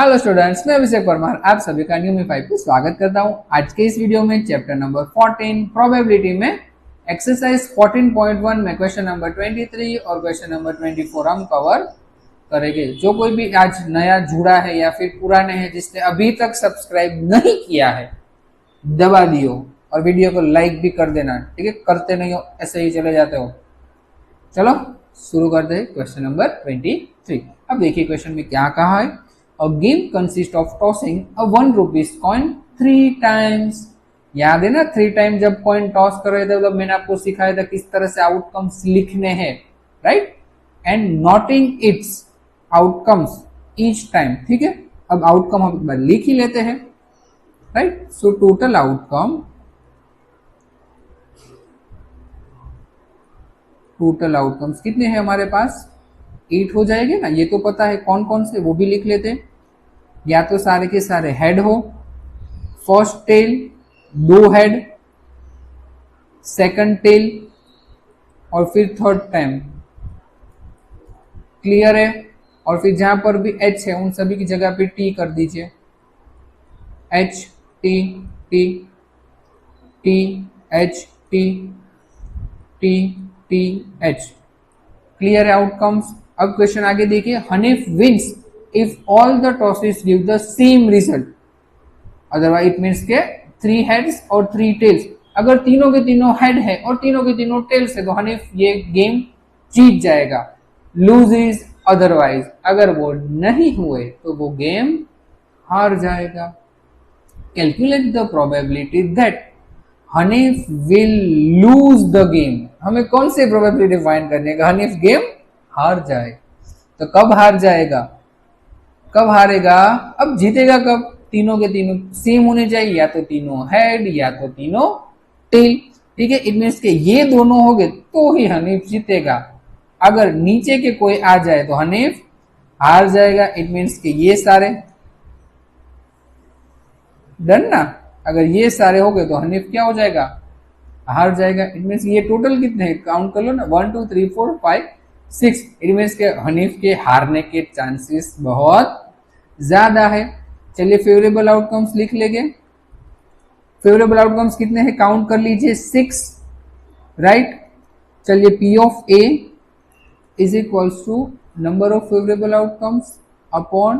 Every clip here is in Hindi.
हेलो स्टूडेंट्स, मैं अभिषेक परमार आप सभी का न्यू मी 5 पे स्वागत करता हूं। आज के इस वीडियो में चैप्टर नंबर 14 प्रोबेबिलिटी में एक्सरसाइज 14.1 में क्वेश्चन नंबर 23 और क्वेश्चन नंबर 24 हम कवर करेंगे। जो कोई भी आज नया जुड़ा है या फिर पुराने हैं जिसने अभी तक सब्सक्राइब नहीं किया है, दबा दियो और वीडियो को लाइक भी कर देना। ठीक है, करते नहीं हो ऐसे ही चले जाते हो। चलो शुरू करते हैं क्वेश्चन नंबर 23। अब देखिए क्वेश्चन में क्या कहा है। A game consists of tossing a 1 rupees coin 3 times। याद है ना, 3 टाइम जब कॉइन टॉस कर रहे थे तो मैंने आपको सिखाया था किस तरह से आउटकम्स लिखने हैं, right, and noting it's outcomes each time. ठीक है, अब आउटकम हम एक बार लिख ही लेते हैं, राइट। सो टोटल आउटकम्स कितने हैं हमारे पास, 8 हो जाएंगे ना। ये तो पता है कौन कौन से, वो भी लिख लेते हैं। या तो सारे के सारे हेड हो, first tail 2 head, second tail और फिर थर्ड टाइम। क्लियर है। और फिर जहां पर भी एच है उन सभी की जगह पे टी कर दीजिए, H T T T H T T T H. Clear है आउटकम्स। अब क्वेश्चन आगे देखिए, Hanif wins if all the tosses give the same result, otherwise it means के 3 हेड्स और 3 टेल्स। अगर तीनों के तीनों हेड है और तीनों के तीनों टेल्स है तो हनीफ ये गेम जीत जाएगा। लूज इज अदरवाइज, अगर वो नहीं हुए तो वो गेम हार जाएगा। Calculate the probability that Hanif will lose the game. हमें कौन सी प्रोबेबिलिटी फाइंड करने का, हनीफ गेम हार जाए। तो कब हार जाएगा, कब हारेगा, अब जीतेगा कब, तीनों के तीनों सेम होने चाहिए, या तो तीनों हेड या तो तीनों टेल। ठीक है, इट मीन्स के ये दोनों हो गए तो ही हनीफ जीतेगा। अगर नीचे के कोई आ जाए तो हनीफ हार जाएगा। इट मीन्स के ये सारे डन ना, अगर ये सारे हो गए तो हनीफ क्या हो जाएगा, हार जाएगा। इट मीन्स ये टोटल कितने हैं, काउंट कर लो ना, 1 2 3 4 5 6। इट मीन्स के हनीफ के हारने के चांसेस बहुत ज्यादा है। चलिए फेवरेबल आउटकम्स लिख लेंगे। फेवरेबल आउटकम्स कितने हैं, काउंट कर लीजिए, 6, राइट। चलिए P of A is equals to number of favourable outcomes upon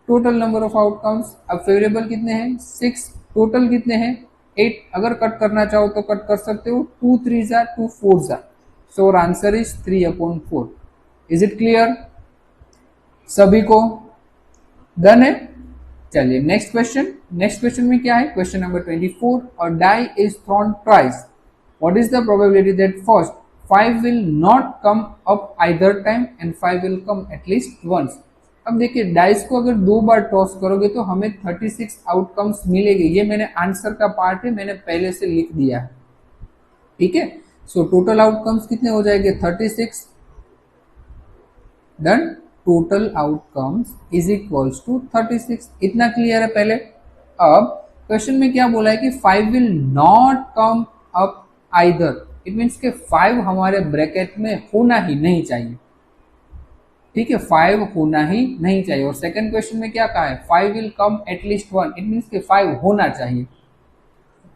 total number of outcomes. अब फेवरेबल कितने हैं, 6, टोटल कितने हैं 8। अगर कट करना चाहो तो कट कर सकते हो, 2 3 जा 2 4 जा। So answer is 3/4। Is it clear सभी को, डन है। चलिए नेक्स्ट क्वेश्चन। नेक्स्ट क्वेश्चन में क्या है, क्वेश्चन नंबर 24। और die is thrown twice, what is the probability that first 5 will not come up either time and 5 will come at least once. अब देखिए डाइस को अगर 2 बार टॉस करोगे तो हमें 36 आउटकम्स मिलेंगे। ये मैंने आंसर का पार्ट है, मैंने पहले से लिख दिया है। ठीक है, सो टोटल आउटकम्स कितने हो जाएंगे, 36। Done, total outcomes is equals to 36। इतना क्लियर है पहले। अब क्वेश्चन में क्या बोला है कि 5 will not come up either. It means के 5 हमारे ब्रैकेट में होना ही नहीं चाहिए। ठीक है, 5 होना ही नहीं चाहिए। और सेकंड क्वेश्चन में क्या कहा है, 5 will come at least 1। It means के 5 होना चाहिए।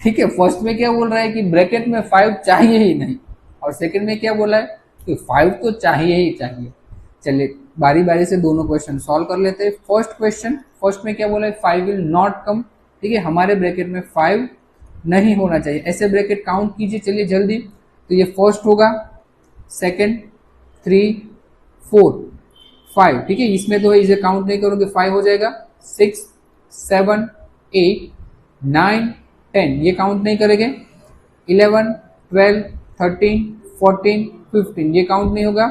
ठीक है, फर्स्ट में क्या बोल रहा है कि ब्रैकेट में 5 चाहिए ही नहीं, और सेकंड में क्या बोला है कि 5 तो चाहिए ही चाहिए। चलिए बारी बारी से दोनों क्वेश्चन सॉल्व कर लेते हैं। फर्स्ट क्वेश्चन, फर्स्ट में क्या बोला है, 5 विल नॉट कम। ठीक है, हमारे ब्रैकेट में 5 नहीं होना चाहिए, ऐसे ब्रैकेट काउंट कीजिए। चलिए जल्दी, तो ये फर्स्ट होगा, सेकंड 3 4 5। ठीक है, इसमें तो इसे काउंट नहीं करोगे 5 हो जाएगा, 6 7 8 9 10 ये काउंट नहीं करेंगे, 11 12 13 14 15 ये काउंट नहीं होगा,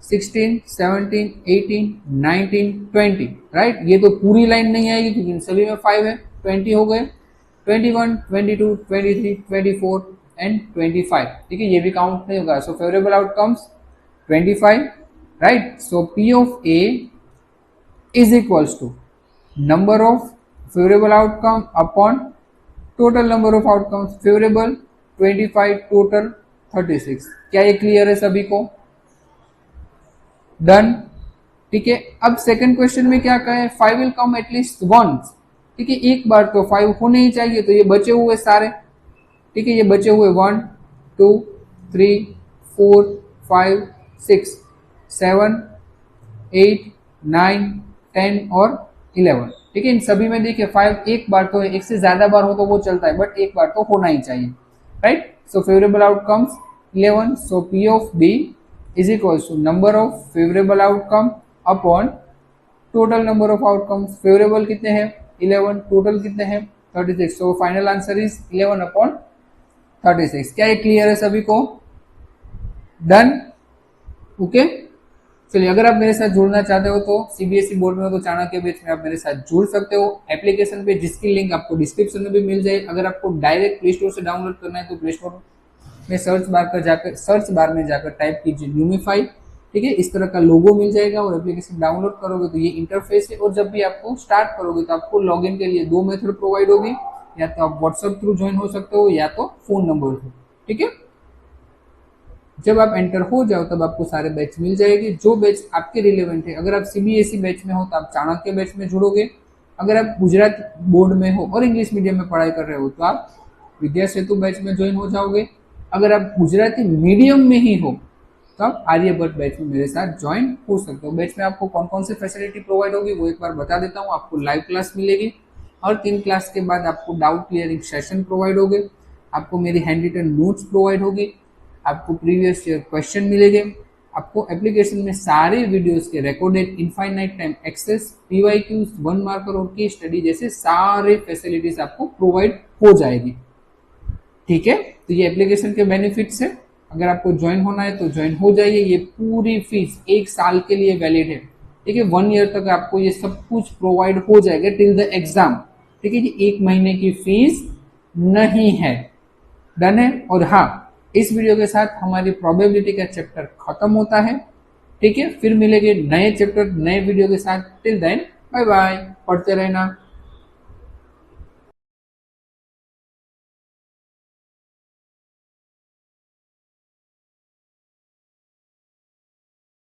16 17 18 19 20, राइट। ये तो पूरी लाइन नहीं आएगी क्योंकि इन सभी में 5 है। 20 हो गए, 21 22 23 24 एंड 25। ठीक है, ये भी काउंट नहीं होगा। So favourable outcomes 25, right. So P of A is equals to number of favourable outcome upon total number of outcomes. Favourable 25, total 36। क्या ये क्लियर है सभी को, डन। ठीक है। अब सेकंड क्वेश्चन में क्या कहा है, 5 विल कम एटलीस्ट वंस, ठीक है, एक बार तो 5 होने ही चाहिए, तो ये बचे हुए सारे, ठीक है, ये बचे हुए 1 2 3 4 5 6 7 8 9 10 और 11, ठीक है। इन सभी में देखिए 5 एक बार तो है, एक से ज्यादा बार हो तो वो चलता है, बट एक बार तो होना ही चाहिए, right. So favourable outcomes 11, so P of B is equal to number of favourable outcome upon total number of outcomes. Favourable कितने हैं 11, टोटल कितने हैं 36, so final answer is 11 upon 36। क्या ये क्लियर है सभी को? Done, okay. चलिए, अगर आप मेरे साथ जुड़ना चाहते हो तो सीबीएसई बोर्ड में हो तो चाणक्य बैच में आप मेरे साथ जुड़ सकते हो। एप्लीकेशन पे जिसकी लिंक आपको डिस्क्रिप्शन में भी मिल जाए। अगर आपको डायरेक्ट प्ले स्टोर से डाउनलोड करना है तो प्ले स्टोर में सर्च बार में जाकर टाइप कीजिए न्यूमीफाई, ठीक है, इस तरह का लोगो मिल जाएगा और एप्लीकेशन डाउनलोड करोगे तो ये इंटरफेस है। और जब भी आपको स्टार्ट करोगे तो आपको लॉगिन के लिए 2 मेथड प्रोवाइड होगी, या तो आप व्हाट्सएप थ्रू ज्वाइन हो सकते हो या तो फोन नंबर थ्रू, ठीक है। जब आप एंटर हो जाओ तब आपको सारे बैच मिल जाएंगे जो बैच आपके रिलेवेंट है। अगर आप सीबीएसई बैच में हो तो आप चाणक्य बैच में जुड़ोगे। अगर आप गुजरात बोर्ड में हो और इंग्लिश मीडियम में पढ़ाई कर रहे हो तो आप विद्या सेतु बैच में ज्वाइन हो जाओगे। अगर आप गुजराती मीडियम में ही हो तो आप आर्यभट्ट बैच में मेरे साथ ज्वाइन हो सकते हो। बैच में आपको कौन कौन सी फैसिलिटी प्रोवाइड होगी वो एक बार बता देता हूँ। आपको लाइव क्लास मिलेगी और 3 क्लास के बाद आपको डाउट क्लियरिंग सेशन प्रोवाइड होंगे, आपको मेरी हैंड रिटन नोट्स प्रोवाइड होगी, आपको प्रीवियस ईयर क्वेश्चन मिलेंगे, आपको एप्लीकेशन में सारे वीडियोस के recorded infinite time access, PYQs, 1 marker और की स्टडी जैसे सारे फैसिलिटीज आपको प्रोवाइड हो जाएगी, ठीक है। तो ये एप्लीकेशन के बेनिफिट्स है। अगर आपको ज्वाइन होना है तो ज्वाइन हो जाइए। ये पूरी फीस 1 साल के लिए वैलिड है, ठीक है। 1 ईयर तक आपको ये सब कुछ प्रोवाइड हो जाएगा टिल द एग्जाम, ठीक है। ये 1 महीने की फीस नहीं है, डन है। और हाँ, इस वीडियो के साथ हमारी प्रोबेबिलिटी का चैप्टर खत्म होता है, ठीक है। फिर मिलेंगे नए चैप्टर नए वीडियो के साथ। टिल देन बाय बाय, पढ़ते रहना।